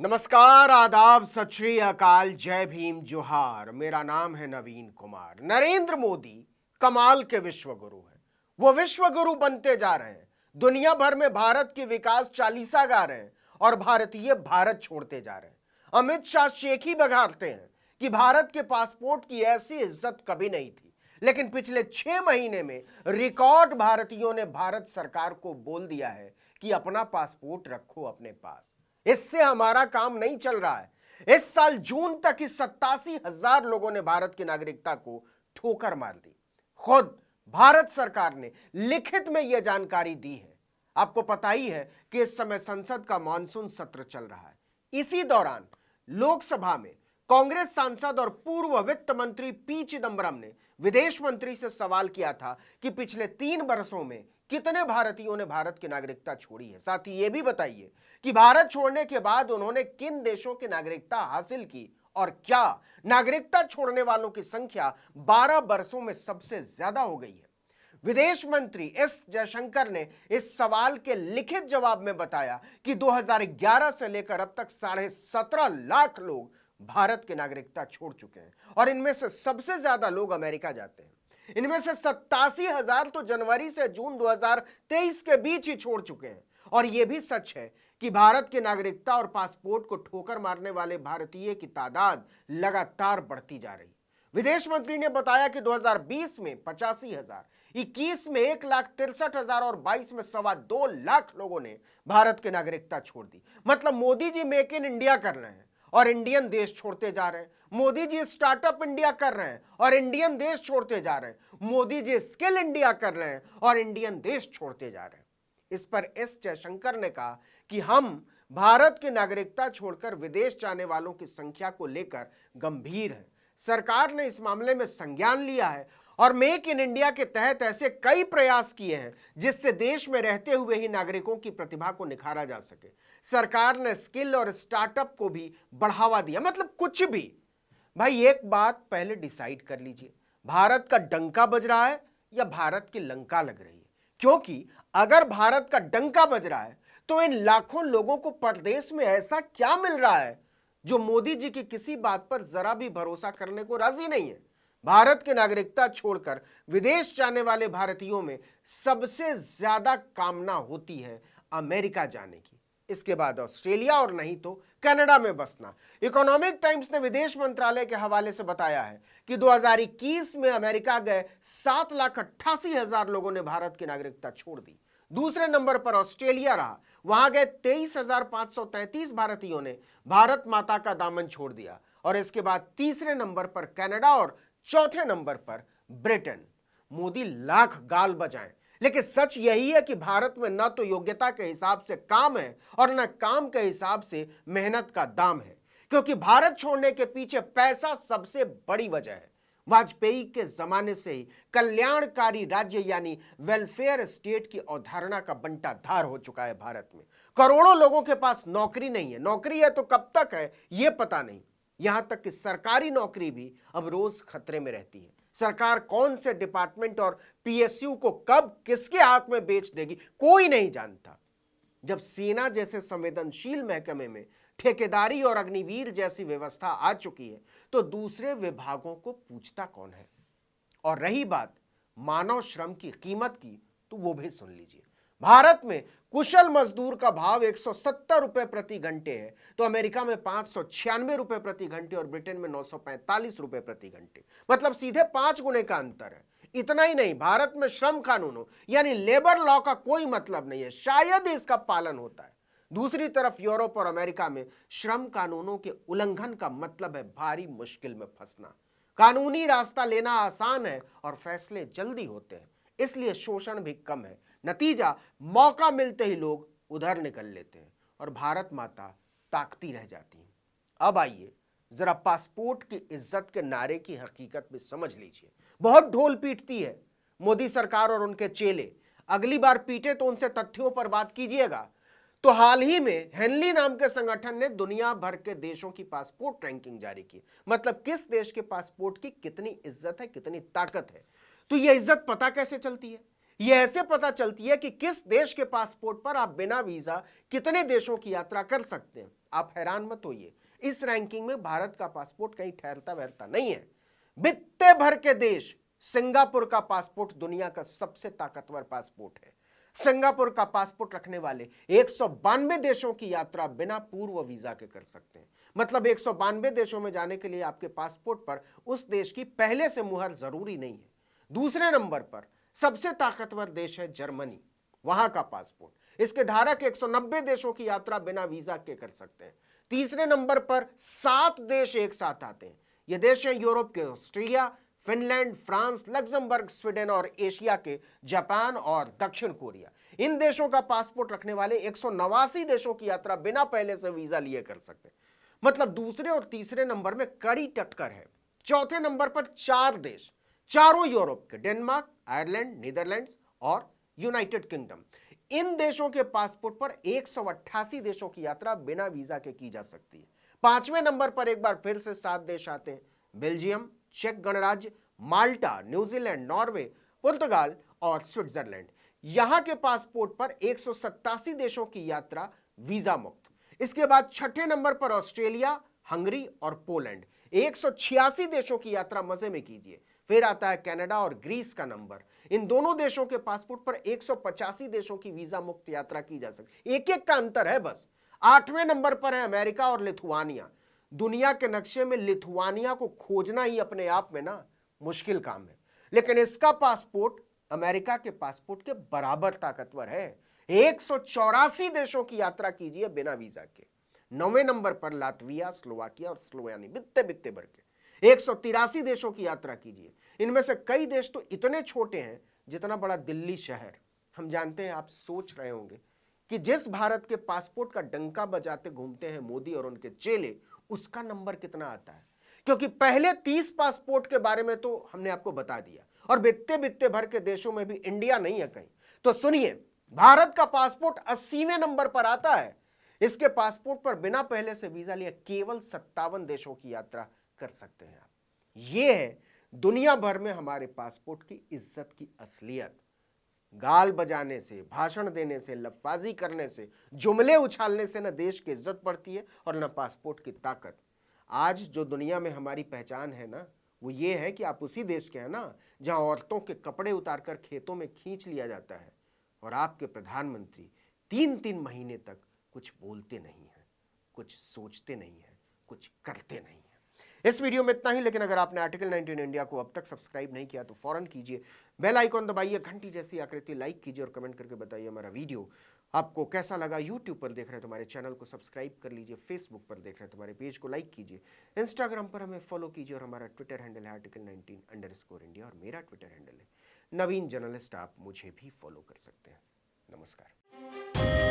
नमस्कार, आदाब, सत श्री अकाल, जय भीम, जोहार। मेरा नाम है नवीन कुमार। नरेंद्र मोदी कमाल के विश्व गुरु हैं। वो विश्व गुरु बनते जा रहे हैं। दुनिया भर में भारत की विकास चालीसा गा रहे हैं और भारतीय भारत छोड़ते जा रहे हैं। अमित शाह शेख ही बघारते हैं कि भारत के पासपोर्ट की ऐसी इज्जत कभी नहीं थी, लेकिन पिछले 6 महीने में रिकॉर्ड भारतीयों ने भारत सरकार को बोल दिया है कि अपना पासपोर्ट रखो अपने पास। इससे हमारा काम नहीं चल रहा है। इस साल जून तक ही 87,000 लोगों ने भारत की नागरिकता को ठोकर मार दी। खुद भारत सरकार ने लिखित में यह जानकारी दी है। आपको पता ही है कि इस समय संसद का मानसून सत्र चल रहा है। इसी दौरान लोकसभा में कांग्रेस सांसद और पूर्व वित्त मंत्री पी चिदंबरम ने विदेश मंत्री से सवाल किया था कि पिछले 3 वर्षों में कितने भारतीयों ने भारत की नागरिकता छोड़ी है। साथ ही यह भी बताइए कि भारत छोड़ने के बाद उन्होंने किन देशों की नागरिकता हासिल की और क्या नागरिकता छोड़ने वालों की संख्या 12 वर्षों में सबसे ज्यादा हो गई है। विदेश मंत्री एस जयशंकर ने इस सवाल के लिखित जवाब में बताया कि 2011 से लेकर अब तक 17.5 लाख लोग भारत की नागरिकता छोड़ चुके हैं और इनमें से सबसे ज्यादा लोग अमेरिका जाते हैं। इनमें से 87,000 तो जनवरी से जून 2023 के बीच ही छोड़ चुके हैं। और यह भी सच है कि भारत की नागरिकता और पासपोर्ट को ठोकर मारने वाले भारतीय की तादाद लगातार बढ़ती जा रही है। विदेश मंत्री ने बताया कि 2020 में 85,000, 21 में 1,63,000 और 22 में 2.25 लाख लोगों ने भारत की नागरिकता छोड़ दी। मतलब Modi ji make in India कर रहे हैं और इंडियन देश छोड़ते जा रहे हैं। मोदी जी स्टार्टअप इंडिया कर रहे हैं और इंडियन देश छोड़ते जा रहे हैं। मोदी जी स्किल इंडिया कर रहे हैं और इंडियन देश छोड़ते जा रहे हैं। इस पर एस जयशंकर ने कहा कि हम भारत की नागरिकता छोड़कर विदेश जाने वालों की संख्या को लेकर गंभीर हैं। सरकार ने इस मामले में संज्ञान लिया है और मेक इन इंडिया के तहत ऐसे कई प्रयास किए हैं जिससे देश में रहते हुए ही नागरिकों की प्रतिभा को निखारा जा सके। सरकार ने स्किल और स्टार्टअप को भी बढ़ावा दिया। मतलब कुछ भी। भाई एक बात पहले डिसाइड कर लीजिए, भारत का डंका बज रहा है या भारत की लंका लग रही है। क्योंकि अगर भारत का डंका बज रहा है तो इन लाखों लोगों को परदेश में ऐसा क्या मिल रहा है जो मोदी जी की किसी बात पर जरा भी भरोसा करने को राजी नहीं है। भारत की नागरिकता छोड़कर विदेश जाने वाले भारतीयों में सबसे ज्यादा कामना होती है अमेरिका जाने की, इसके बाद ऑस्ट्रेलिया और नहीं तो कनाडा में बसना। इकोनॉमिक टाइम्स ने विदेश मंत्रालय के हवाले से बताया है कि 2021 में अमेरिका गए 7,88,000 लोगों ने भारत की नागरिकता छोड़ दी। दूसरे नंबर पर ऑस्ट्रेलिया रहा, वहां गए 23,533 भारतीयों ने भारत माता का दामन छोड़ दिया। और इसके बाद तीसरे नंबर पर कनाडा और चौथे नंबर पर ब्रिटेन। मोदी लाख गाल बजाएं, लेकिन सच यही है कि भारत में न तो योग्यता के हिसाब से काम है और न काम के हिसाब से मेहनत का दाम है। क्योंकि भारत छोड़ने के पीछे पैसा सबसे बड़ी वजह है। वाजपेयी के जमाने से ही कल्याणकारी राज्य यानी वेलफेयर स्टेट की अवधारणा का बंटाधार हो चुका है भारत में। करोड़ों लोगों के पास नौकरी नहीं है। नौकरी है तो कब तक है यह पता नहीं। यहां तक कि सरकारी नौकरी भी अब रोज खतरे में रहती है। सरकार कौन से डिपार्टमेंट और पीएसयू को कब किसके हाथ में बेच देगी कोई नहीं जानता। जब सेना जैसे संवेदनशील महकमे में ठेकेदारी और अग्निवीर जैसी व्यवस्था आ चुकी है तो दूसरे विभागों को पूछता कौन है। और रही बात मानव श्रम की कीमत की, तो वो भी सुन लीजिए। भारत में कुशल मजदूर का भाव 170 रुपए प्रति घंटे है तो अमेरिका में 596 रुपए प्रति घंटे और ब्रिटेन में 945 रुपए प्रति घंटे। मतलब सीधे 5 गुने का अंतर है। इतना ही नहीं, भारत में श्रम कानूनों यानी लेबर लॉ का कोई मतलब नहीं है, शायद इसका पालन होता है। दूसरी तरफ यूरोप और अमेरिका में श्रम कानूनों के उल्लंघन का मतलब है भारी मुश्किल में फंसना। कानूनी रास्ता लेना आसान है और फैसले जल्दी होते हैं, इसलिए शोषण भी कम है। नतीजा, मौका मिलते ही लोग उधर निकल लेते हैं और भारत माता ताकती रह जाती है। अब आइए जरा पासपोर्ट की इज्जत के नारे की हकीकत भी समझ लीजिए। बहुत ढोल पीटती है मोदी सरकार और उनके चेले। अगली बार पीटे तो उनसे तथ्यों पर बात कीजिएगा। तो हाल ही में हेनली नाम के संगठन ने दुनिया भर के देशों की पासपोर्ट रैंकिंग जारी की। मतलब किस देश के पासपोर्ट की कितनी इज्जत है, कितनी ताकत है। तो यह इज्जत पता कैसे चलती है? यह ऐसे पता चलती है कि किस देश के पासपोर्ट पर आप बिना वीजा कितने देशों की यात्रा कर सकते हैं। आप हैरान मत होइए, इस रैंकिंग में भारत का पासपोर्ट कहीं ठहरता बहरता नहीं है। बित्ते भर के देश सिंगापुर का पासपोर्ट दुनिया का सबसे ताकतवर पासपोर्ट है। सिंगापुर का पासपोर्ट रखने वाले 192 देशों की यात्रा बिना पूर्व वीजा के कर सकते हैं। मतलब 192 देशों में जाने के लिए आपके पासपोर्ट पर उस देश की पहले से मुहर जरूरी नहीं है। दूसरे नंबर पर सबसे ताकतवर देश है जर्मनी, वहां का पासपोर्ट, इसके धारक 190 देशों की यात्रा बिना वीजा के कर सकते हैं। तीसरे नंबर पर 7 देश एक साथ आते हैं। ये देश हैं यूरोप के Austria, Finland, France, Luxembourg, Sweden और एशिया के जापान और दक्षिण कोरिया। इन देशों का पासपोर्ट रखने वाले 189 देशों की यात्रा बिना पहले से वीजा लिए कर सकते हैं। मतलब दूसरे और तीसरे नंबर में कड़ी टक्कर है। चौथे नंबर पर 4 देश, चारों यूरोप के, डेनमार्क, आयरलैंड, नीदरलैंड्स और यूनाइटेड किंगडम। इन देशों के पासपोर्ट पर 188 देशों की यात्रा बिना वीजा के की जा सकती है। पांचवें नंबर पर एक बार फिर से 7 देश आते हैं, बेल्जियम, चेक गणराज्य, माल्टा, न्यूजीलैंड, नॉर्वे, पुर्तगाल और स्विट्जरलैंड। यहां के पासपोर्ट पर 187 देशों की यात्रा वीजा मुक्त। इसके बाद छठे नंबर पर ऑस्ट्रेलिया, हंगरी और पोलैंड। 186 देशों की यात्रा मजे में कीजिए। फिर आता है कनाडा और ग्रीस का नंबर। इन दोनों देशों के पासपोर्ट पर 185 देशों की वीजा मुक्त यात्रा की जा सकती, एक एक का अंतर है बस। आठवें नंबर पर है अमेरिका और लिथुआनिया। दुनिया के नक्शे में लिथुआनिया को खोजना ही अपने आप में ना मुश्किल काम है, लेकिन इसका पासपोर्ट अमेरिका के पासपोर्ट के बराबर ताकतवर है। 184 देशों की यात्रा कीजिए बिना वीजा के। 9वें नंबर पर लातविया, स्लोवाकिया और स्लोवेनिया, बित्ते बित्ते भर के 183 देशों की यात्रा कीजिए। इनमें से कई देश तो इतने छोटे हैं जितना बड़ा दिल्ली शहर। हम जानते हैं, आप सोच रहे होंगे कि जिस भारत के पासपोर्ट का डंका बजाते घूमते हैं मोदी और उनके चेले, उसका नंबर कितना आता है, क्योंकि पहले 30 पासपोर्ट के बारे में तो हमने आपको बता दिया, और बित्ते बित्ते भर के देशों में भी इंडिया नहीं है कहीं। तो सुनिए, भारत का पासपोर्ट 80वें नंबर पर आता है। इसके पासपोर्ट पर बिना पहले से वीजा लिए केवल 57 देशों की यात्रा कर सकते हैं आप। यह है दुनिया भर में हमारे पासपोर्ट की इज्जत की असलियत। गाल बजाने से, भाषण देने से, लफाजी करने से, जुमले उछालने से न देश की इज्जत बढ़ती है और न पासपोर्ट की ताकत। आज जो दुनिया में हमारी पहचान है ना, वो ये है कि आप उसी देश के हैं ना जहां औरतों के कपड़े उतारकर खेतों में खींच लिया जाता है और आपके प्रधानमंत्री 3-3 महीने तक कुछ बोलते नहीं हैं, कुछ सोचते नहीं हैं, कुछ करते नहीं हैं। इस वीडियो में इतना ही, लेकिन अगर आपने आर्टिकल 19 इंडिया को अब तक सब्सक्राइब नहीं किया तो फौरन कीजिए, बेल आइकॉन दबाइए, घंटी जैसी आकृति लाइक कीजिए और कमेंट करके बताइए हमारा वीडियो आपको कैसा लगा। यूट्यूब पर देख रहे हैं तो हमारे चैनल को सब्सक्राइब कर लीजिए, फेसबुक पर देख रहे हैं तो हमारे पेज को लाइक कीजिए, इंस्टाग्राम पर हमें फॉलो कीजिए और हमारा ट्विटर हैंडल है article19_India और मेरा ट्विटर हैंडल है नवीन जर्नलिस्ट। आप मुझे भी फॉलो कर सकते हैं। नमस्कार।